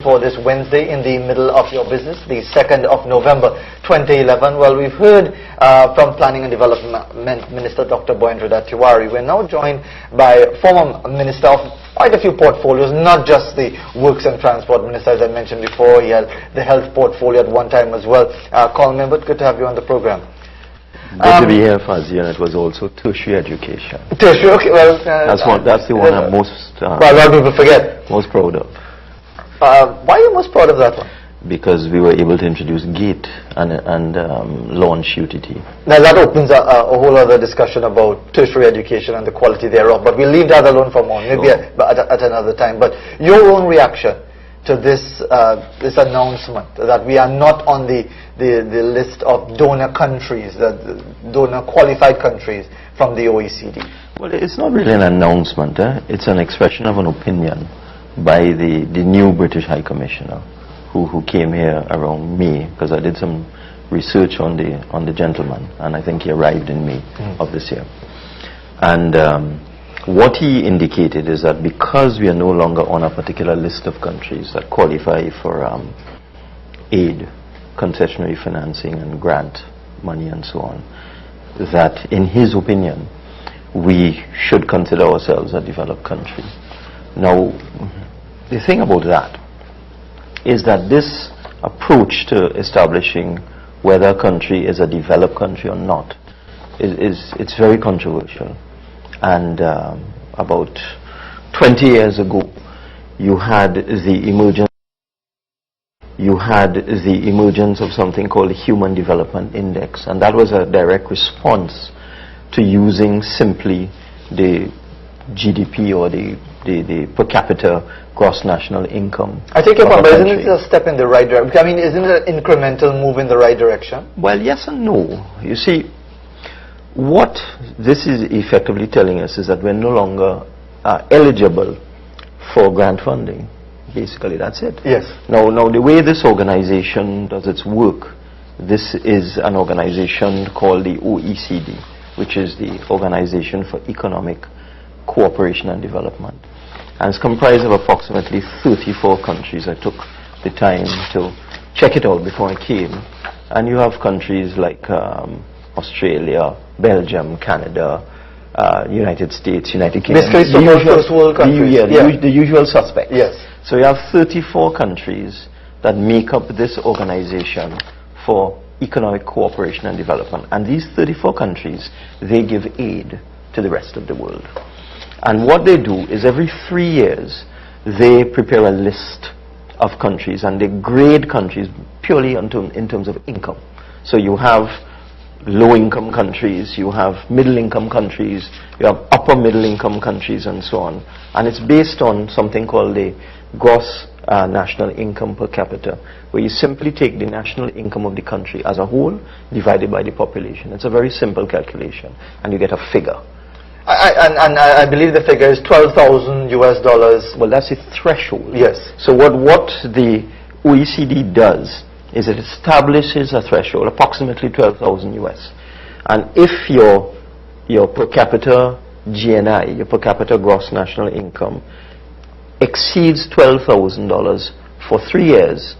For this Wednesday in the middle of your business, the 2nd of November 2011. Well, we've heard from Planning and Development Minister Dr. Boyendra Tiwari. We're now joined by former Minister of quite a few portfolios, not just the Works and Transport Minister, as I mentioned before. He had the health portfolio at one time as well. Colm, Imbert, good to have you on the program. Good to be here, Fazia, and it was also tertiary education. Tertiary, okay, well... that's the one I'm most... well, a lot of people forget. Most proud of. Why are you most proud of that one? Because we were able to introduce GATE and launch UTT. Now that opens a whole other discussion about tertiary education and the quality thereof, but we'll leave that alone for more, maybe sure. at another time. But your own reaction to this this announcement that we are not on the list of donor countries, the donor qualified countries from the OECD? Well, it's not really an announcement. It's an expression of an opinion by the new British High Commissioner who came here around May, because I did some research on the gentleman, and I think he arrived in May of this year. And what he indicated is that because we are no longer on a particular list of countries that qualify for aid, concessionary financing and grant money and so on, that in his opinion we should consider ourselves a developed country. Now, the thing about that is that this approach to establishing whether a country is a developed country or not it's very controversial. And about 20 years ago, you had the emergence of something called the Human Development Index, and that was a direct response to using simply the GDP or the per capita gross national income. I take your point, but isn't it a step in the right direction? I mean, isn't it an incremental move in the right direction? Well, yes and no. You see, what this is effectively telling us is that we're no longer eligible for grant funding. Basically, that's it. Yes. Now, the way this organization does its work, this is an organization called the OECD, which is the Organization for Economic Cooperation and Development. And it's comprised of approximately 34 countries. I took the time to check it out before I came. And you have countries like Australia, Belgium, Canada, United States, United Kingdom. Basically, first world countries. The usual suspects. Yes. So you have 34 countries that make up this organization for economic cooperation and development. And these 34 countries, they give aid to the rest of the world. And what they do is every 3 years, they prepare a list of countries and they grade countries purely in terms of income. So you have low-income countries, you have middle-income countries, you have upper-middle-income countries, and so on. And it's based on something called the gross national income per capita, where you simply take the national income of the country as a whole divided by the population. It's a very simple calculation, and you get a figure. And I believe the figure is $12,000 US. Well, that's the threshold. Yes. So what the OECD does is it establishes a threshold, approximately 12,000 US. And if your per capita GNI, your per capita gross national income, exceeds $12,000 for 3 years,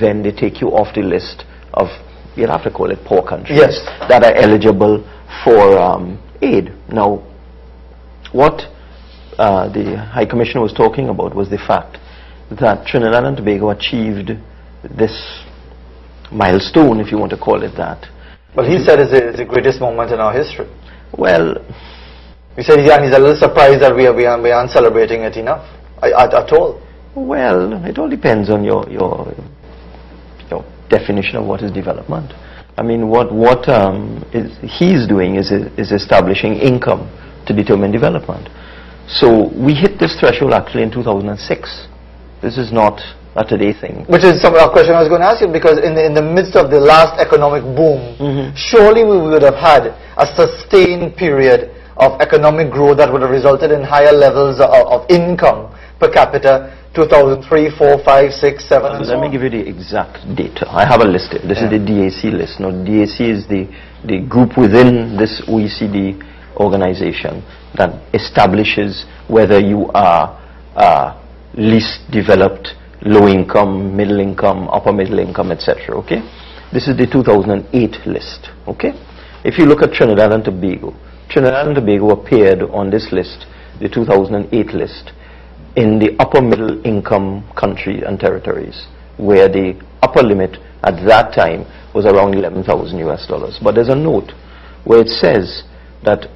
then they take you off the list of, you'll have to call it poor countries, yes, that are eligible for aid. Now, what the High Commissioner was talking about was the fact that Trinidad and Tobago achieved this milestone, if you want to call it that. Well, he said it's the greatest moment in our history. Well, he said he's a little surprised that we aren't celebrating it enough at all. Well, it all depends on your definition of what is development. I mean, what he's doing is establishing income to determine development. So we hit this threshold actually in 2006. This is not a today thing. Which is a question I was going to ask you, because in the midst of the last economic boom, surely we would have had a sustained period of economic growth that would have resulted in higher levels of income per capita. 2003, 4, 5, 6, 7, and so Let me give you the exact data. I have a list here. This is the DAC list. Now, DAC is the group within this OECD organization that establishes whether you are least developed, low income, middle income, upper middle income, etc. Okay, this is the 2008 list. Okay, if you look at Trinidad and Tobago, Trinidad and Tobago appeared on this list, the 2008 list, in the upper middle income countries and territories, where the upper limit at that time was around $11,000 US. But there's a note where it says that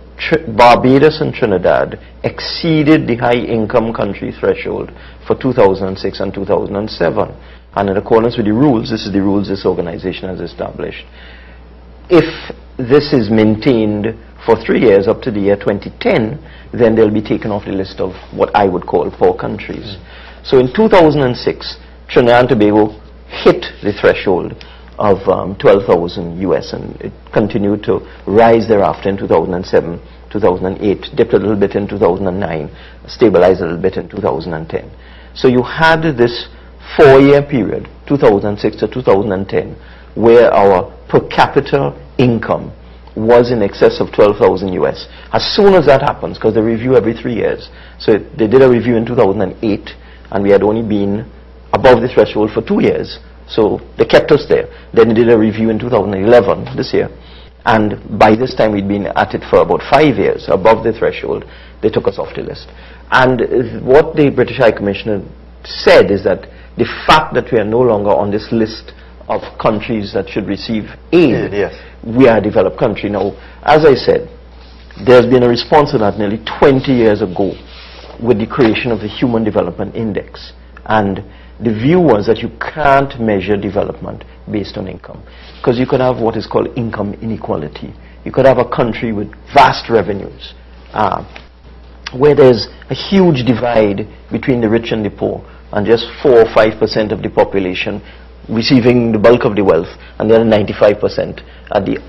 Barbados and Trinidad exceeded the high income country threshold for 2006 and 2007. And in accordance with the rules, this is the rules this organization has established. If this is maintained for 3 years up to the year 2010, then they'll be taken off the list of what I would call poor countries. So in 2006, Trinidad and Tobago hit the threshold of 12,000 US, and it continued to rise thereafter in 2007, 2008, dipped a little bit in 2009, stabilized a little bit in 2010. So you had this 4-year period, 2006 to 2010, where our per capita income was in excess of 12,000 US. As soon as that happens, because they review every 3 years, so they did a review in 2008, and we had only been above the threshold for 2 years, so they kept us there. Then they did a review in 2011, this year, and by this time we'd been at it for about 5 years, above the threshold. They took us off the list. And what the British High Commissioner said is that the fact that we are no longer on this list of countries that should receive aid, yes, we are a developed country. Now, as I said, there's been a response to that nearly 20 years ago with the creation of the Human Development Index. And the view was that you can't measure development based on income, because you could have what is called income inequality. You could have a country with vast revenues, where there's a huge divide between the rich and the poor, and just 4 or 5% of the population receiving the bulk of the wealth, and the other 95% at the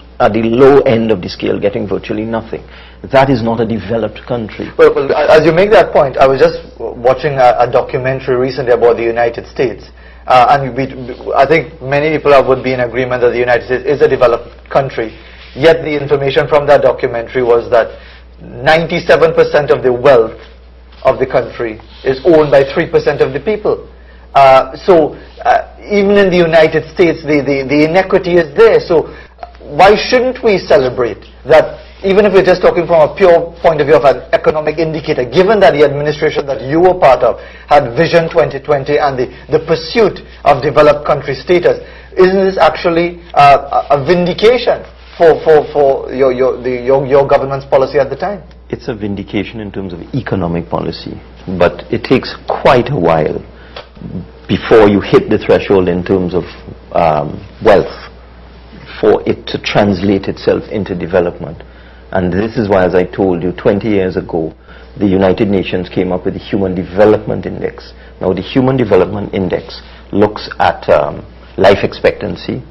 low end of the scale getting virtually nothing. That is not a developed country. Well, as you make that point, I was just watching a documentary recently about the United States, and I think many people would be in agreement that the United States is a developed country, yet the information from that documentary was that 97% of the wealth of the country is owned by 3% of the people. Even in the United States, the inequity is there. So why shouldn't we celebrate that, even if we're just talking from a pure point of view of an economic indicator, given that the administration that you were part of had Vision 2020 and the pursuit of developed country status, isn't this actually a vindication for your government's policy at the time? It's a vindication in terms of economic policy, but it takes quite a while before you hit the threshold in terms of wealth for it to translate itself into development. And this is why, as I told you, 20 years ago, the United Nations came up with the Human Development Index. Now, the Human Development Index looks at life expectancy,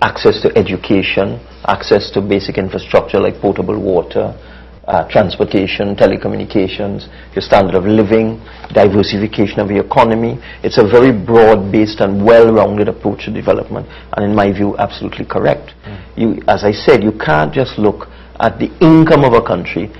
access to education, access to basic infrastructure like potable water, transportation, telecommunications, your standard of living, diversification of the economy. It's a very broad-based and well-rounded approach to development, and in my view, absolutely correct. You, as I said, you can't just look at the income of a country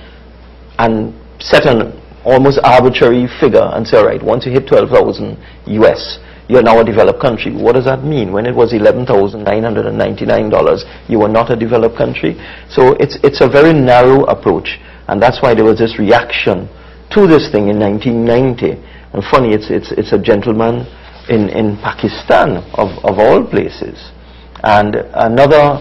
and set an almost arbitrary figure and say, all right, once you hit 12,000 US, you're now a developed country. What does that mean? When it was $11,999, you were not a developed country. So it's a very narrow approach, and that's why there was this reaction to this thing in 1990. And funny, it's a gentleman in Pakistan of all places, and another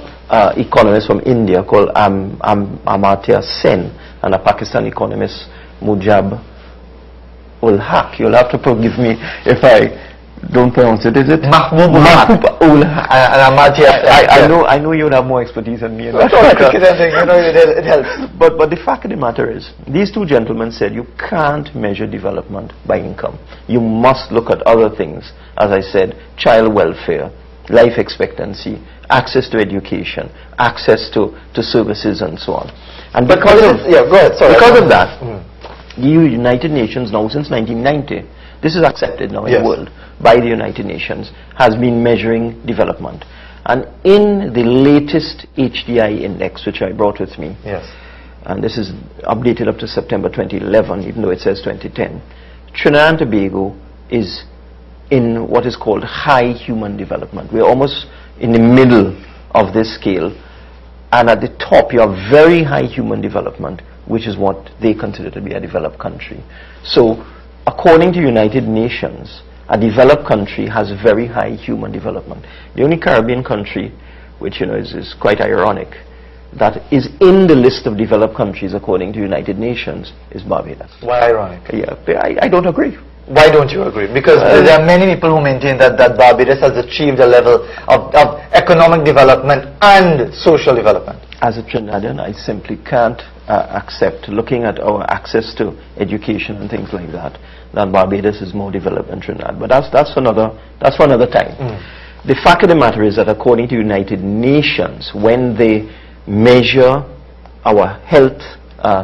economist from India called Amartya Sen, and a Pakistan economist, Mujab ul Haq. You'll have to forgive me if I don't pronounce it. Is it Mahbub ul Haq? I know you would have more expertise than me. It helps. But the fact of the matter is, these two gentlemen said you can't measure development by income. You must look at other things. As I said, child welfare, life expectancy, access to education, access to services, and so on. And because of that, the United Nations now, since 1990, this is accepted now in the world by the United Nations, has been measuring development. And in the latest HDI index, which I brought with me, and this is updated up to September 2011, even though it says 2010, Trinidad and Tobago is in what is called high human development. We're almost in the middle of this scale, and at the top you have very high human development, which is what they consider to be a developed country. So according to United Nations, a developed country has very high human development. The only Caribbean country, which is quite ironic, that is in the list of developed countries according to United Nations is Barbados. Why ironic? Yeah, I don't agree. Why don't you agree? Because there are many people who maintain that Barbados has achieved a level of economic development and social development. As a Trinidadian, I simply can't accept, looking at our access to education and things like that Barbados is more developed than Trinidad. But that's for another time. The fact of the matter is that according to United Nations, when they measure our health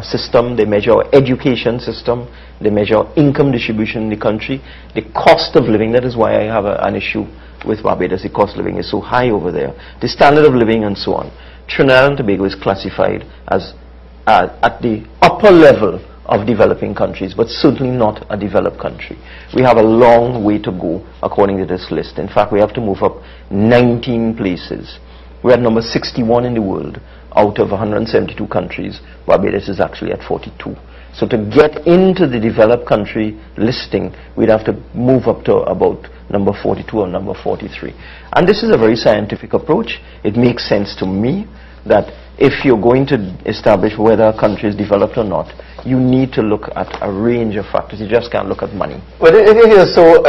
system, they measure our education system, they measure our income distribution in the country, the cost of living, that is why I have an issue with Barbados. The cost of living is so high over there, the standard of living and so on. Trinidad and Tobago is classified as at the upper level of developing countries, but certainly not a developed country. We have a long way to go according to this list. In fact, we have to move up 19 places. We're at number 61 in the world out of 172 countries. Barbados is actually at 42. So to get into the developed country listing, we'd have to move up to about number 42 or number 43. And this is a very scientific approach. It makes sense to me that if you're going to establish whether a country is developed or not, you need to look at a range of factors. You just can't look at money. But if you're so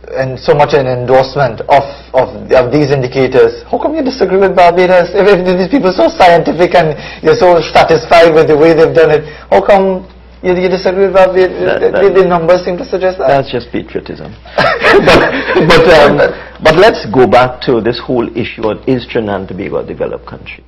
and so much an endorsement of these indicators, how come you disagree with Barbados? If these people are so scientific and you're so satisfied with the way they've done it, how come you disagree with Barbados? The numbers seem to suggest that. That's just patriotism. but let's go back to this whole issue of, is Trinidad and Tobago a developed country?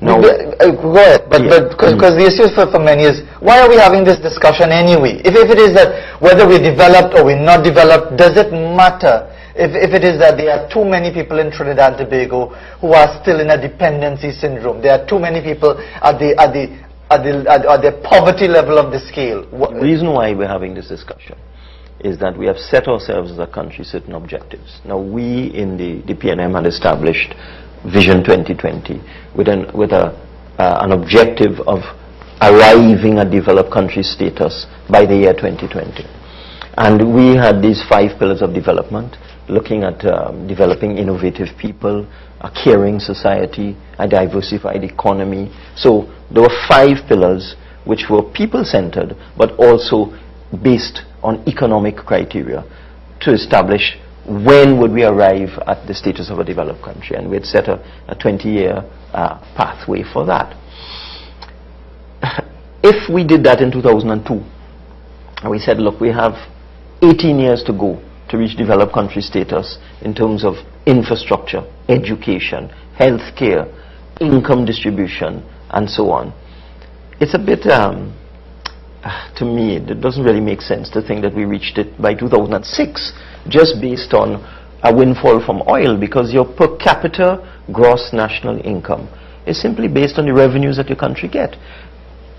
No. Go ahead, but because the issue for many is, why are we having this discussion anyway? If it is that whether we're developed or we're not developed, does it matter? If it is that there are too many people in Trinidad and Tobago who are still in a dependency syndrome, there are too many people at the poverty level of the scale. The reason why we're having this discussion is that we have set ourselves as a country certain objectives. Now we in the PNM had established Vision 2020 with an objective of arriving at developed country status by the year 2020. And we had these 5 pillars of development, looking at developing innovative people, a caring society, a diversified economy. So there were 5 pillars which were people-centered but also based on economic criteria to establish when would we arrive at the status of a developed country, and we had set a 20-year pathway for that. If we did that in 2002, and we said, look, we have 18 years to go to reach developed country status in terms of infrastructure, education, healthcare, income distribution, and so on, it's a bit, to me, it doesn't really make sense to think that we reached it by 2006 just based on a windfall from oil, because your per capita gross national income is simply based on the revenues that your country get.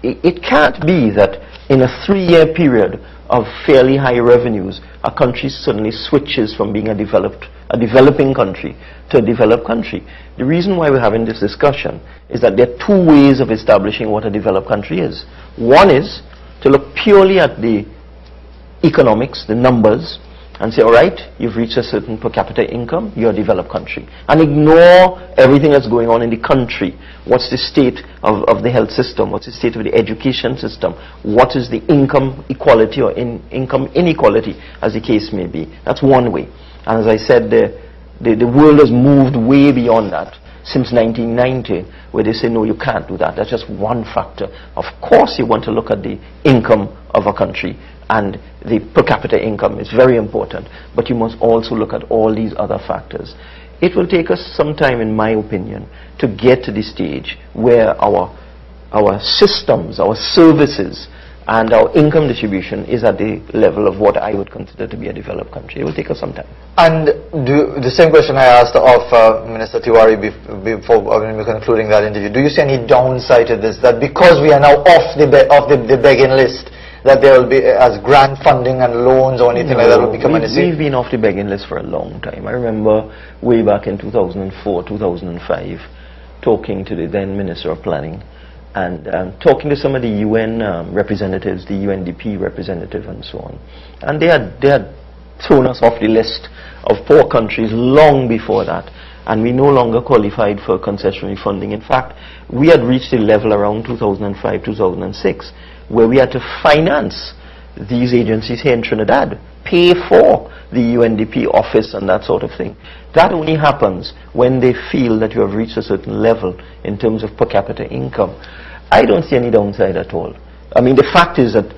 It can't be that in a 3-year period of fairly high revenues, a country suddenly switches from being a developing country to a developed country. The reason why we're having this discussion is that there are 2 ways of establishing what a developed country is. One is to look purely at the economics, the numbers, and say, all right, you've reached a certain per capita income, you're a developed country. And ignore everything that's going on in the country. What's the state of the health system? What's the state of the education system? What is the income equality or income inequality, as the case may be? That's one way. And as I said, the world has moved way beyond that since 1990, where they say, no, you can't do that. That's just one factor. Of course you want to look at the income of a country, and the per capita income is very important, but you must also look at all these other factors. It will take us some time, in my opinion, to get to the stage where our systems, our services, and our income distribution is at the level of what I would consider to be a developed country. It will take us some time. And the same question I asked of Minister Tiwari before when we were concluding that interview. Do you see any downside to this? That because we are now off the begging list, that there will be as grant funding and loans or anything like that will become an issue? We've been off the begging list for a long time. I remember way back in 2004, 2005, talking to the then Minister of Planning and talking to some of the UN representatives, the UNDP representative and so on. And they had thrown us off the list of poor countries long before that, and we no longer qualified for concessionary funding. In fact, we had reached a level around 2005, 2006 where we had to finance these agencies here in Trinidad, pay for the UNDP office and that sort of thing. That only happens when they feel that you have reached a certain level in terms of per capita income. I don't see any downside at all. I mean, the fact is that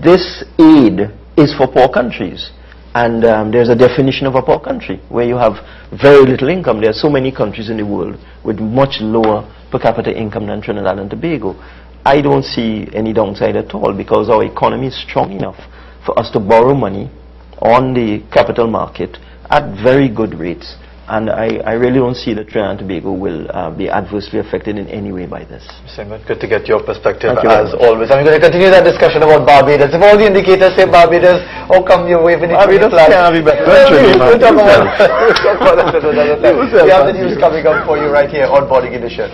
this aid is for poor countries. And there's a definition of a poor country where you have very little income. There are so many countries in the world with much lower per capita income than Trinidad and Tobago. I don't see any downside at all because our economy is strong enough for us to borrow money on the capital market at very good rates. And I really don't see that Trinidad and Tobago will be adversely affected in any way by this. Simon, good to get your perspective as always. I'm going to continue that discussion about Barbados. If all the indicators say Barbados, how come you're waving it? Barbados can't be better than Trinidad. We'll talk about that another time. We have the news coming up for you right here on Boarding Edition.